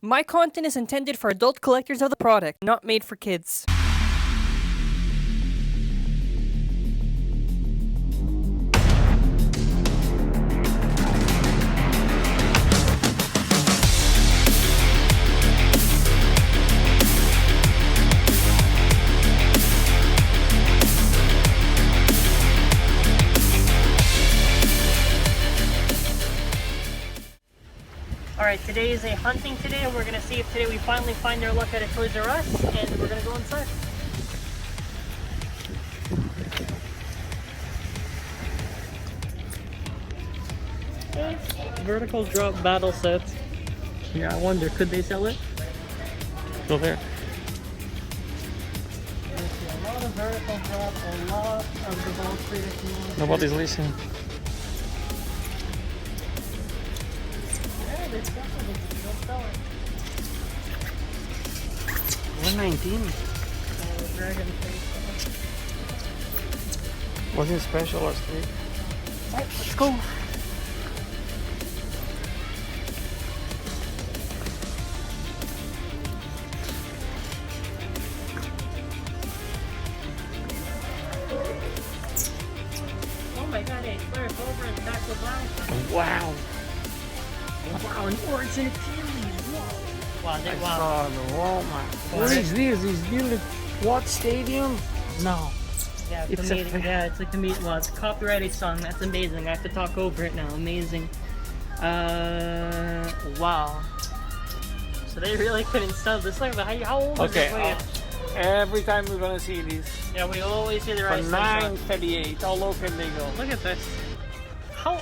My content is intended for adult collectors of the product, not made for kids. Alright, today is a hunting today, and we're going to see if today we finally find our luck at a Toys R Us, and we're going to go inside. Vertical drop battle set. Yeah, I wonder, could they sell it? Go there. A lot of vertical drop, a lot of the ball creators. Nobody's listening. Yeah, there's definitely no selling. 119. Dragon face. Wasn't special last week. Alright, let's go. Oh my god, it flares over and back to black. Wow. Wow, an origin Achilles. Whoa. Wow, I wow. saw the Walmart. Wow. What is this? Is this the what stadium? No. Yeah, It's amazing. a Yeah, it's like well, it's a copyrighted song. That's amazing. I have to talk over it now. Amazing. Wow. So they really couldn't sell this. Like, how old is Okay. this? Every time we're gonna see this. Yeah, we always see the right For song. $9.38. All over they go. Look at this. How?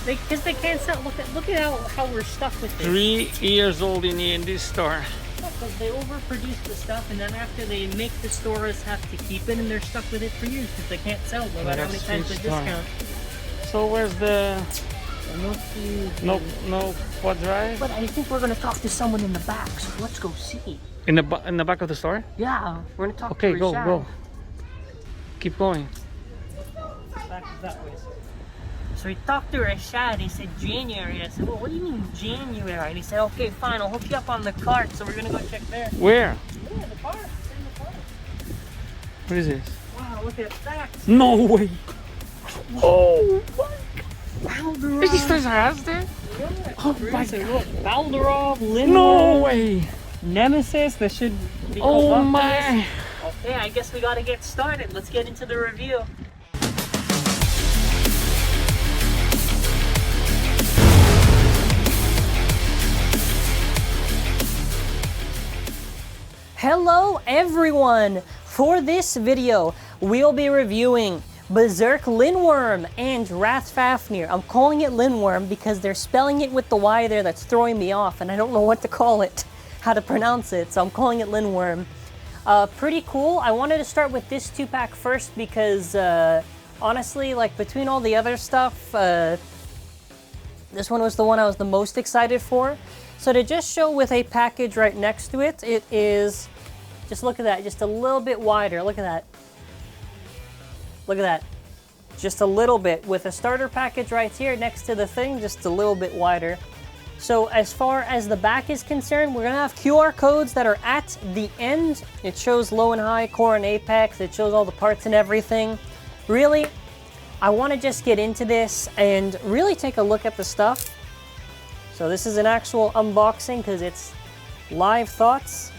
Because they can't sell. Look at how we're stuck with this. 3 years old in this store. Because they overproduce the stuff, and then after they make the stores have to keep it, and they're stuck with it for years because they can't sell no matter how many times they discount. So where's the no QuadDrive? But I think we're gonna talk to someone in the back, so let's go see. In the back of the store? Yeah, we're gonna talk Okay, to go, Rashad. go. Keep going. Back that way. So we talked to Rashad, he said January. I said, well, what do you mean January? And he said, okay, fine, I'll hook you up on the cart, so we're gonna go check there. Where? Yeah, the car. It's in the car. What is this? Wow, look at that. No way! Oh my Balderov. god! Is this Toys R Us there? Yeah. Oh my So god! look, Balderov, Linwyrm, No way! Nemesis, that should be Oh my! Okay, I guess we gotta get started. Let's get into the review. Hello everyone! For this video, we'll be reviewing Berserk Linwyrm and Fafnir. I'm calling it Linwyrm because they're spelling it with the Y there that's throwing me off, and I don't know what to call it, how to pronounce it, so I'm calling it Linwyrm. Pretty cool. I wanted to start with this 2-pack first because honestly, like between all the other stuff, this one was the one I was the most excited for. So to just show with a package right next to it, it is, just look at that, just a little bit wider. Look at that. Look at that. Just a little bit. With a starter package right here next to the thing, just a little bit wider. So as far as the back is concerned, we're going to have QR codes that are at the end. It shows low and high, core and apex. It shows all the parts and everything. Really, I want to just get into this and really take a look at the stuff. So this is an actual unboxing because it's live thoughts.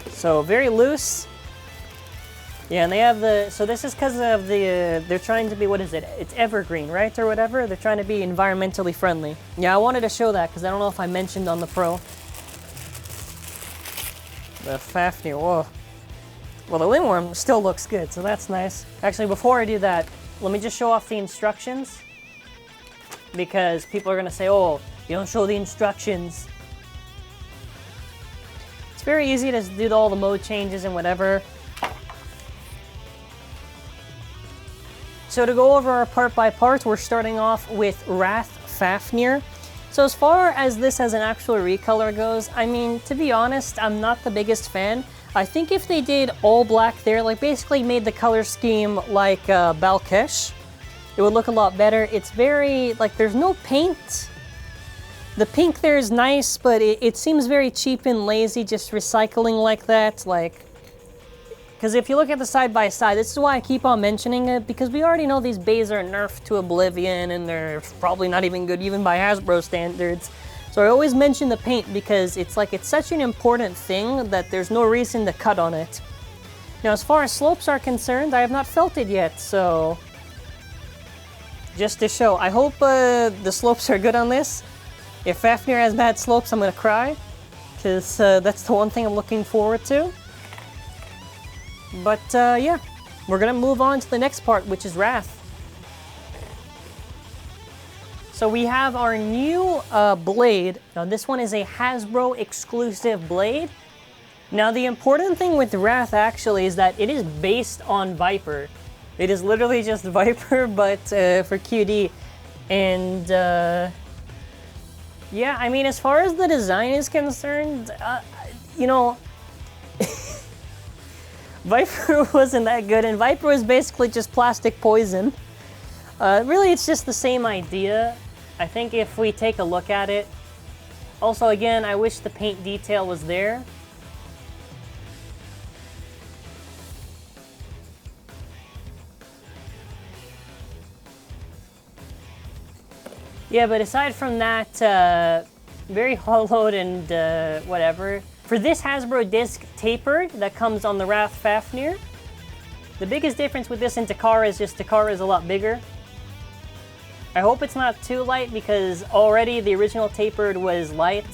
So very loose. Yeah, and they have the, so this is because of the, they're trying to be, what is it? It's evergreen, right? Or whatever. They're trying to be environmentally friendly. Yeah, I wanted to show that because I don't know if I mentioned on the Pro. The Fafnir, whoa. Well, the Linwyrm still looks good, so that's nice. Actually, before I do that, let me just show off the instructions. Because people are going to say, oh, you don't show the instructions. It's very easy to do all the mode changes and whatever. So to go over our part by part, we're starting off with Fafnir. So as far as this as an actual recolor goes, I mean, to be honest, I'm not the biggest fan. I think if they did all black there, like basically made the color scheme like Balkesh, it would look a lot better. It's very, like, there's no paint. The pink there is nice, but it seems very cheap and lazy, just recycling like that, like... Because if you look at the side-by-side, this is why I keep on mentioning it, because we already know these bays are nerfed to oblivion, and they're probably not even good even by Hasbro standards. So I always mention the paint, because it's like, it's such an important thing that there's no reason to cut on it. Now, as far as slopes are concerned, I have not felt it yet, so... Just to show, I hope the slopes are good on this. If Fafnir has bad slopes, I'm gonna cry, because that's the one thing I'm looking forward to. But yeah, we're gonna move on to the next part, which is Wrath. So we have our new blade. Now this one is a Hasbro exclusive blade. Now the important thing with Wrath actually is that it is based on Viper. It is literally just Viper, but for QD. And yeah, I mean, as far as the design is concerned, you know, Viper wasn't that good, and Viper was basically just plastic poison. Really, it's just the same idea. I think if we take a look at it... Also, again, I wish the paint detail was there. Yeah, but aside from that, very hollowed and whatever. For this Hasbro disc tapered that comes on the Wrath Fafnir, the biggest difference with this and Takara is just Takara is a lot bigger. I hope it's not too light, because already the original tapered was light,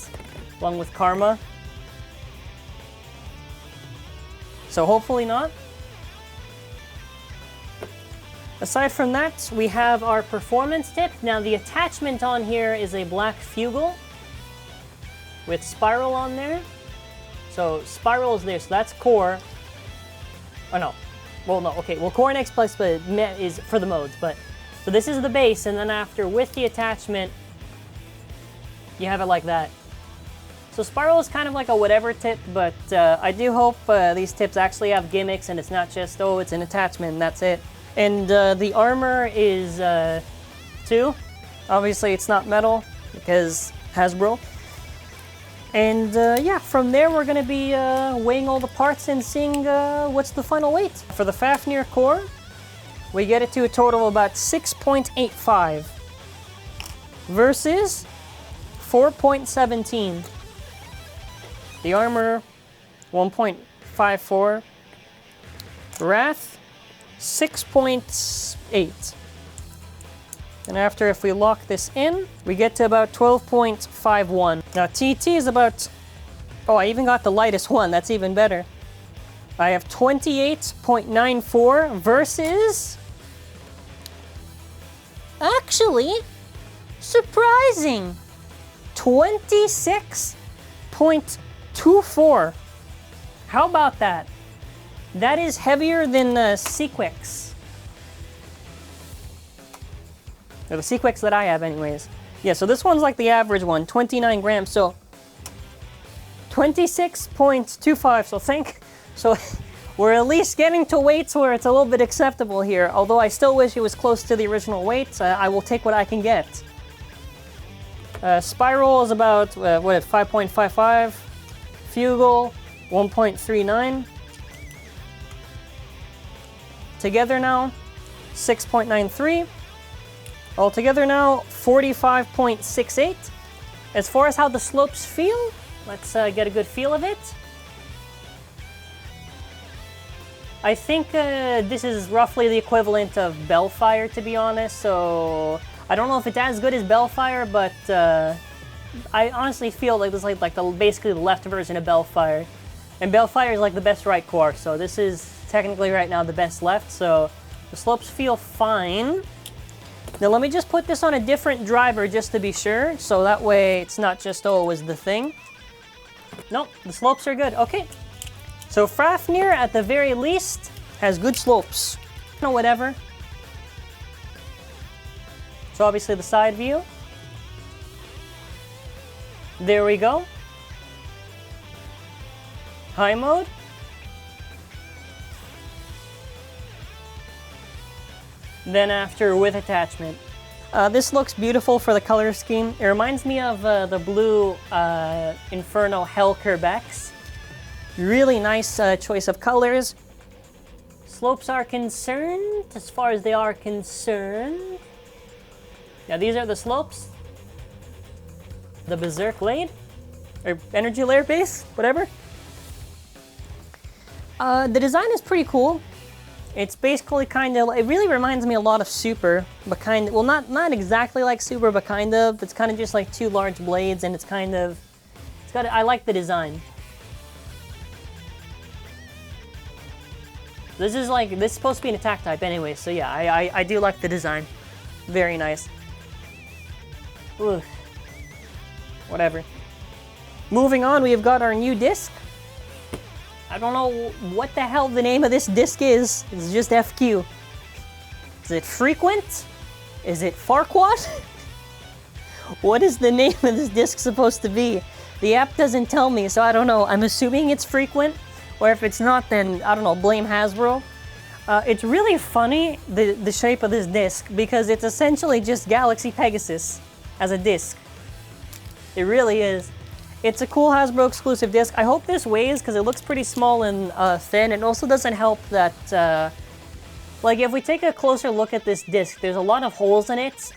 along with Karma. So hopefully not. Aside from that, we have our performance tip. Now the attachment on here is a black Fugal with Spiral on there. So Spiral is there, so that's core. Oh no, well no, okay, well core and X Plus is for the modes, but so this is the base, and then after with the attachment, you have it like that. So Spiral is kind of like a whatever tip, but I do hope these tips actually have gimmicks and it's not just, oh, it's an attachment and that's it. And the armor is 2. Obviously it's not metal, because Hasbro. And yeah, from there we're going to be weighing all the parts and seeing what's the final weight. For the Fafnir core, we get it to a total of about 6.85 versus 4.17. The armor, 1.54. Wrath, 6.8. And after, if we lock this in, we get to about 12.51. Now TT is about, oh, I even got the lightest one, that's even better. I have 28.94 versus, actually, surprising, 26.24. How about that? That is heavier than the Sequix. Or the Sequix that I have anyways. Yeah, so this one's like the average one, 29 grams, so 26.25, so we're at least getting to weights where it's a little bit acceptable here, although I still wish it was close to the original weight. I will take what I can get. Spiral is about, 5.55, Fugal, 1.39. Together now, 6.93. Altogether now, 45.68. As far as how the slopes feel, let's get a good feel of it. I think this is roughly the equivalent of Bellfire, to be honest, so I don't know if it's as good as Bellfire, but I honestly feel like this is like basically the left version of Bellfire. And Bellfire is like the best right core, so this is technically right now the best left, so the slopes feel fine. Now let me just put this on a different driver just to be sure, so that way it's not just, oh, it was the thing. Nope, the slopes are good. Okay. So Fafnir, at the very least, has good slopes. No, whatever. So obviously the side view. There we go. High mode. Then after with attachment. This looks beautiful for the color scheme. It reminds me of the blue Inferno Hell Kerbex. Really nice choice of colors. Slopes are concerned, as far as they are concerned. Yeah, these are the slopes. The Berserk Blade, or Energy Layer Base, whatever. The design is pretty cool. It's basically kind of, it really reminds me a lot of Super, but kind of, well, not exactly like Super, but kind of. It's kind of just like two large blades, and it's kind of, it's got, I like the design. This is supposed to be an attack type anyway, so yeah, I do like the design. Very nice. Ugh. Whatever. Moving on, we have got our new disc. I don't know what the hell the name of this disc is. It's just FQ. Is it Frequent? Is it Farquaad? What is the name of this disc supposed to be? The app doesn't tell me, so I don't know. I'm assuming it's Frequent. Or if it's not, then, I don't know, blame Hasbro. It's really funny, the shape of this disc, because it's essentially just Galaxy Pegasus as a disc. It really is. It's a cool Hasbro exclusive disc. I hope this weighs, because it looks pretty small and thin. It also doesn't help that, like, if we take a closer look at this disc, there's a lot of holes in it.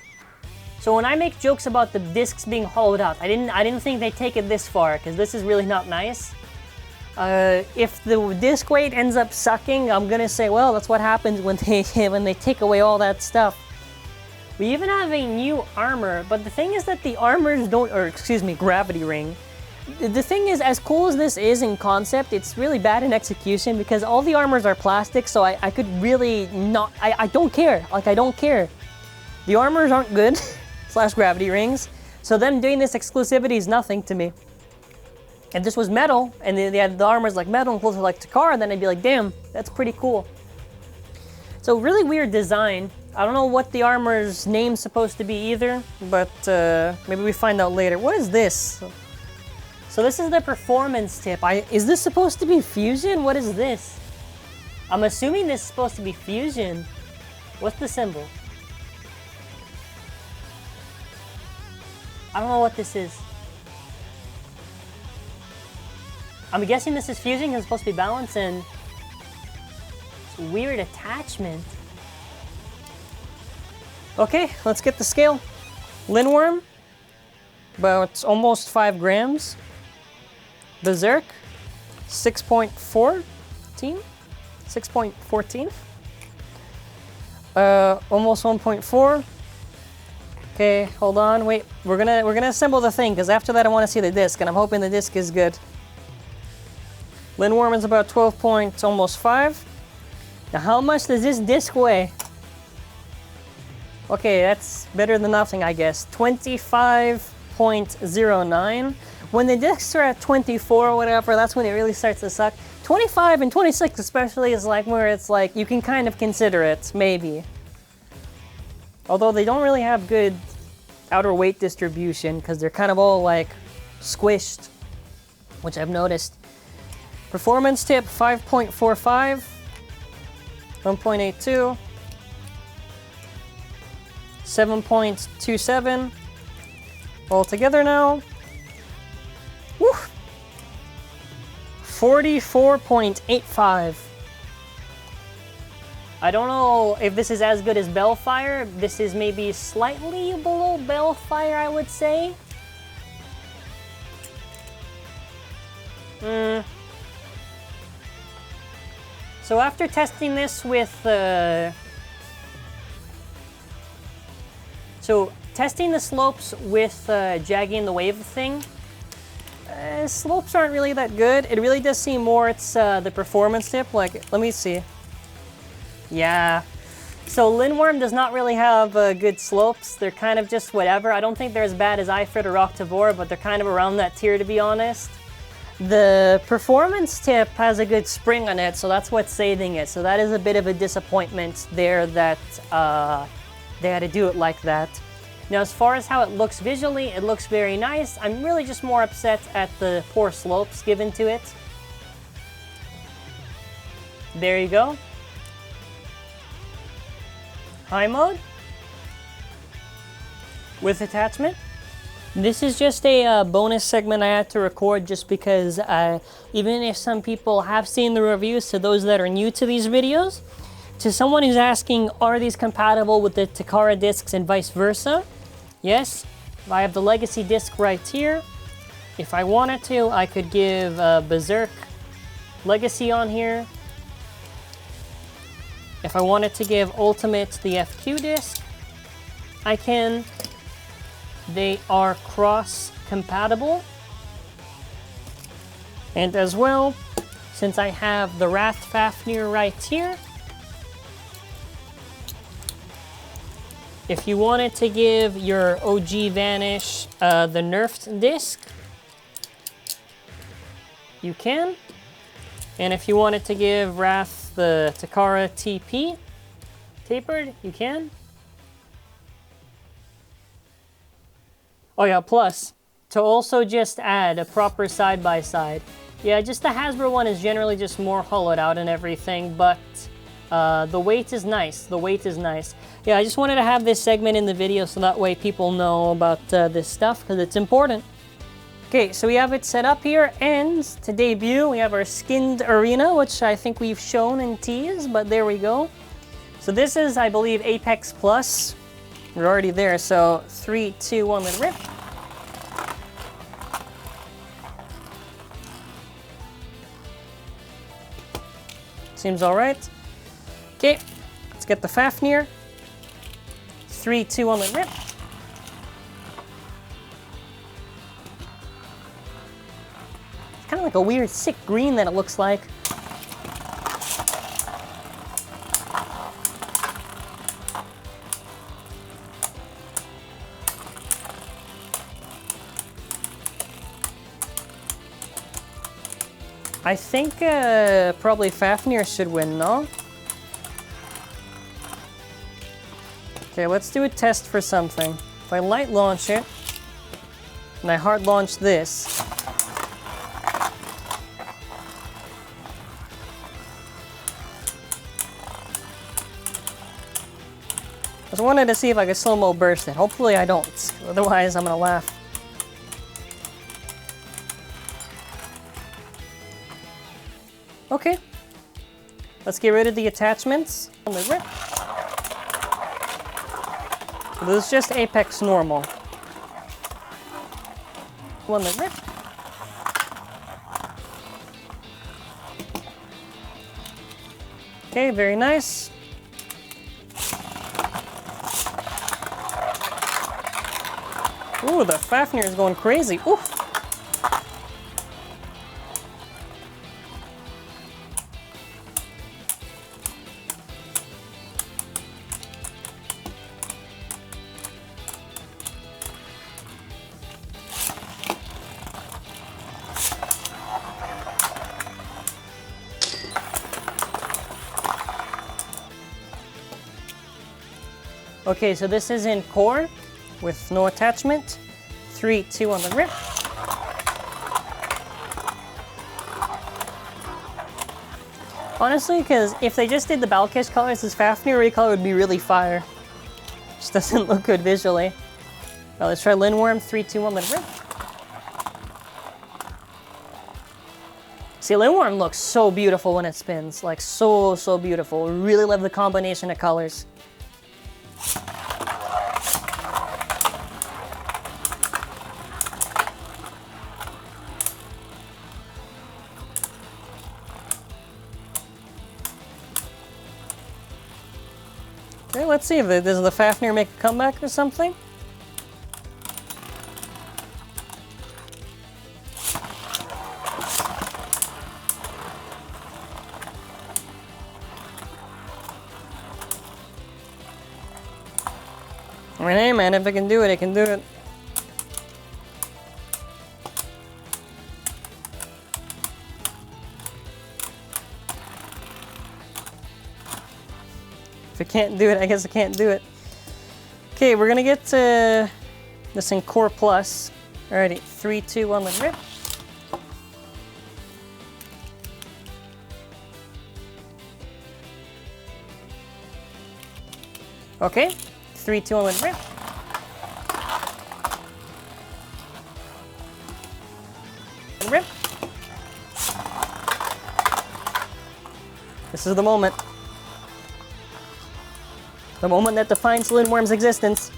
So when I make jokes about the discs being hollowed out, I didn't think they'd take it this far, because this is really not nice. If the disc weight ends up sucking, I'm gonna say, well, that's what happens when they take away all that stuff. We even have a new armor, but the thing is that the armors don't, or excuse me, gravity ring. The thing is, as cool as this is in concept, it's really bad in execution because all the armors are plastic, so I could really not, I don't care, like I don't care. The armors aren't good, / gravity rings, so them doing this exclusivity is nothing to me. If this was metal, and they had the armors like metal and closer like Takara, then I'd be like, damn, that's pretty cool. So really weird design. I don't know what the armor's name's supposed to be either, but maybe we find out later. What is this? So this is the performance tip. Is this supposed to be fusion? What is this? I'm assuming this is supposed to be fusion. What's the symbol? I don't know what this is. I'm guessing this is fusion because it's supposed to be balance, and it's a weird attachment. Okay, let's get the scale. Linwyrm, about almost 5 grams. Berserk, 6.14. 6.14. Almost 1.4. Okay, hold on, wait. We're gonna assemble the thing because after that I want to see the disc, and I'm hoping the disc is good. Linwyrm is about 12 points, almost 5. Now how much does this disc weigh? Okay, that's better than nothing, I guess. 25.09. When the discs are at 24 or whatever, that's when it really starts to suck. 25 and 26 especially is like where it's like, you can kind of consider it, maybe. Although they don't really have good outer weight distribution because they're kind of all like squished, which I've noticed. Performance tip, 5.45, 1.82, 7.27, all together now. Woo! 44.85. I don't know if this is as good as Bellfire. This is maybe slightly below Bellfire, I would say. So after testing this with, testing the slopes with jagging the wave thing, slopes aren't really that good. It really does seem more it's the performance tip. Like, let me see. Yeah. So Linwyrm does not really have good slopes. They're kind of just whatever. I don't think they're as bad as Ifrit or Octavor, but they're kind of around that tier, to be honest. The performance tip has a good spring on it, so that's what's saving it. So that is a bit of a disappointment there that they had to do it like that. Now, as far as how it looks visually, it looks very nice. I'm really just more upset at the poor slopes given to it. There you go. high mode with attachment. This is just a bonus segment I had to record just because even if some people have seen the reviews, to those that are new to these videos, to someone who's asking, are these compatible with the Takara discs and vice versa? Yes, I have the Legacy disc right here. If I wanted to, I could give Berserk Legacy on here. If I wanted to give Ultimate the FQ disc, I can. They are cross-compatible. And as well, since I have the Wrath Fafnir right here, if you wanted to give your OG Vanish the nerfed disc, you can. And if you wanted to give Wrath the Takara TP tapered, you can. Oh yeah, plus, to also just add a proper side-by-side. Yeah, just the Hasbro one is generally just more hollowed out and everything, but the weight is nice. The weight is nice. Yeah, I just wanted to have this segment in the video so that way people know about this stuff, because it's important. Okay, so we have it set up here, and to debut, we have our skinned arena, which I think we've shown and teased, but there we go. So this is, I believe, Apex Plus. We're already there, so 3, 2, 1, let it rip. Seems all right. Okay, let's get the Fafnir. 3, 2, 1, let it rip. It's kind of like a weird, sick green that it looks like. I think probably Fafnir should win, no? Okay, let's do a test for something. If I light launch it, and I hard launch this, I just wanted to see if I could slow-mo burst it. Hopefully I don't, otherwise I'm gonna laugh. Okay, let's get rid of the attachments on the rip. So this is just Apex normal. On the rip. Okay, very nice. Ooh, the Fafnir is going crazy. Ooh. Okay, so this is in core with no attachment. 3, 2 on the rip. Honestly, because if they just did the Balkesh colors, this Fafnir recolor would be really fire. Just doesn't look good visually. Now let's try Linwyrm. 3, 2, 1, let it rip. See, Linwyrm looks so beautiful when it spins. Like, so beautiful. Really love the combination of colors. Okay, let's see if does the Fafnir make a comeback or something? I mean, hey man, if I can do it, I can do it. If I can't do it, I guess I can't do it. Okay, we're gonna get this in Core Plus. Alrighty, 3, 2, 1, let's rip. Okay, 3, 2, 1, rip. Rip. This is the moment. The moment that defines Linwyrm's existence.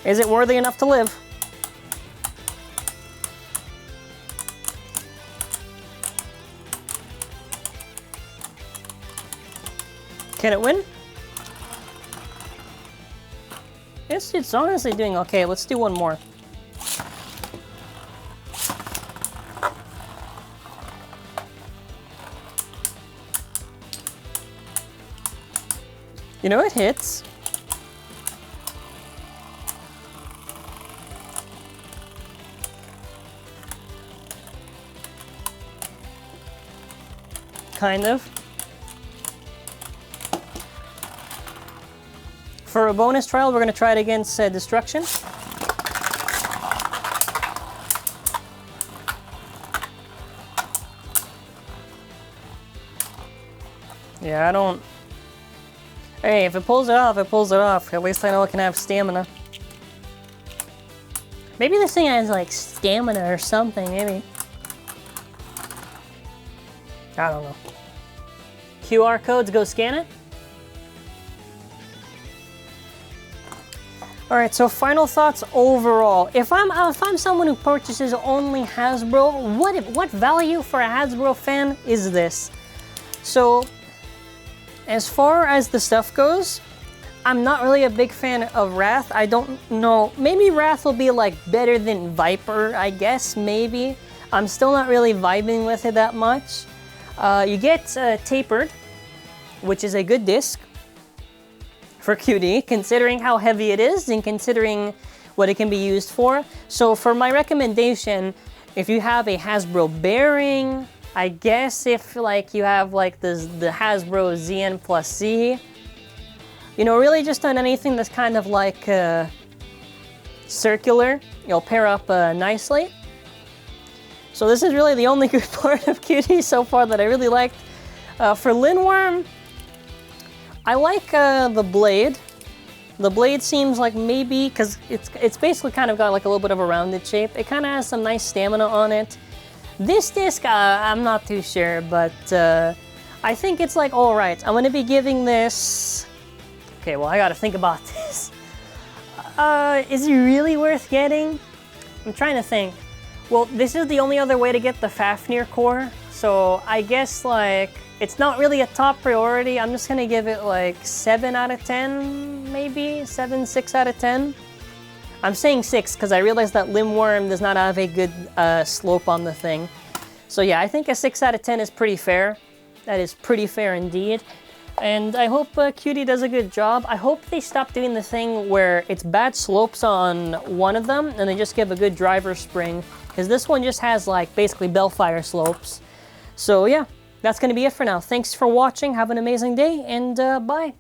Is it worthy enough to live? Can it win? It's honestly doing okay. Let's do one more. You know, it hits. Kind of. For a bonus trial, we're going to try it against Destruction. Yeah, I don't... Hey, if it pulls it off, it pulls it off. At least I know it can have stamina. Maybe this thing has, like, stamina or something, maybe. I don't know. QR codes, go scan it. All right, so final thoughts overall. If I'm someone who purchases only Hasbro, what value for a Hasbro fan is this? So, as far as the stuff goes, I'm not really a big fan of Wrath. I don't know. Maybe Wrath will be like better than Viper, I guess, maybe. I'm still not really vibing with it that much. You get Tapered, which is a good disc for QD, considering how heavy it is and considering what it can be used for. So for my recommendation, if you have a Hasbro bearing, I guess if like you have like the Hasbro ZN plus C, you know, really just on anything that's kind of like circular, you'll pair up nicely. So this is really the only good part of QD so far that I really liked. For Linwyrm, I like the blade. The blade seems like maybe, because it's basically kind of got like a little bit of a rounded shape. It kind of has some nice stamina on it. This disc, I'm not too sure, but I think it's like all right. I'm going to be giving this... Okay, well, I got to think about this. Is it really worth getting? I'm trying to think. Well, this is the only other way to get the Fafnir core, so I guess like it's not really a top priority. I'm just gonna give it like 7 out of 10, maybe 7, 6 out of 10. I'm saying 6 because I realized that Linwyrm does not have a good slope on the thing. So yeah, I think a 6 out of 10 is pretty fair. That is pretty fair indeed. And I hope QD does a good job. I hope they stop doing the thing where it's bad slopes on one of them and they just give a good driver spring. Because this one just has like basically Bellfire slopes. So yeah, that's going to be it for now. Thanks for watching. Have an amazing day and bye.